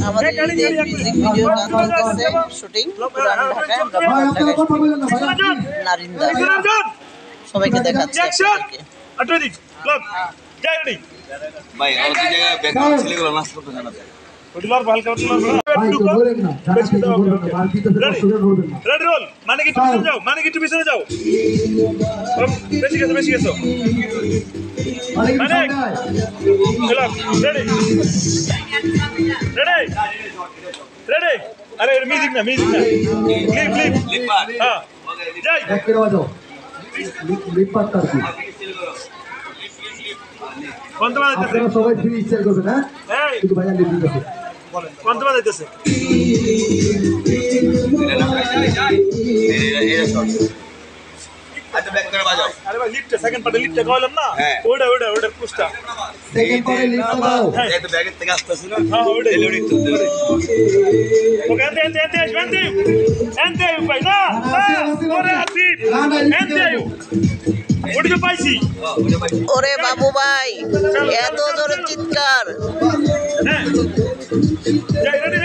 আমাদের ঈদের music video গান চলতেছে শুটিং পুরান ঢাকায় আমরা পুরান ঢাকায় নারিন্দা সবাইকে দেখাচ্ছি আপনাদেরকে ভাই আর দুই জায়গায় ব্যাকগ্রাউন্ড ছেলেগুলো নাচ করতে জানা যায় ওডিলার ভালকা ধরেন না রেড রোল মানে কি পিছনে যাও পিছনে যাও বেশি গেছো মানে রেডি আরে মিউজিক না ক্লিপ হ্যাঁ যাই এক করে বাজাও লিপ পাট করছি কোন তোমার আপনারা সবাই ফ্রি স্টাইল করবেন হ্যাঁ শুধু ভাইয়া লিপ দিতেছে বলেন কোন তোমার দিতেছে এটা শর্ট আচ্ছা ব্যাক করে বাজাও আরে ভাই লিফট সেকেন্ড পার্টে লিফটে কইলাম না ওটা পুশটা সেকেন্ড পারে লিপ দাও এই তো ব্যাগের থেকে আসতেছ না হ্যাঁ ওটা এলইডি তো ওকে এন্তে ভাই না ওরে আসিফ এন্তে ওটা তো পাইছি ওরে বাবু ভাই এত জোরে চিৎকার হ্যাঁ রেডি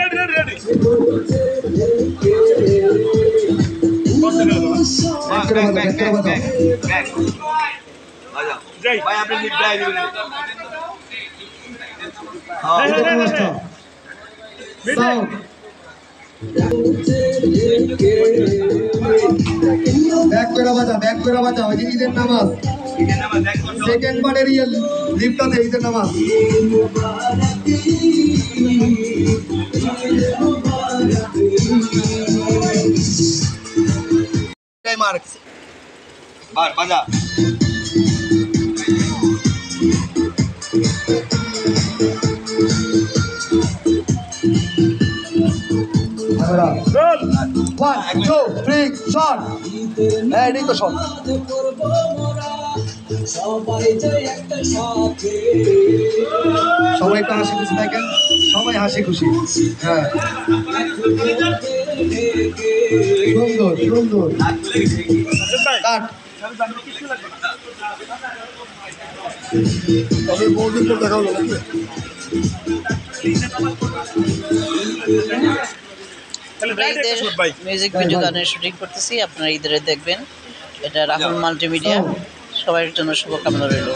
ব্যাক বাজাও যাই ভাই আপনি লিপ ড্রাইভ দিবেন ব্যাক করে বাজাও ওই যে ঈদের নামাজ সেকেন্ড পার্টের লিপটাতে ঈদের নামাজ মার্কস বার বাজা রোল 1 2 3 শট এই তো শট সবাই তো হাসি খুশি থাকেন সবাই হাসি খুশি হ্যাঁ সুন্দর কাট তবে বহুদিন পর দেখা হলো মিউজিক ভিডিও গানের শুটিং করতেছি আপনারা ঈদের দেখবেন এটা রাহুল মাল্টিমিডিয়া সবার জন্য শুভকামনা রইল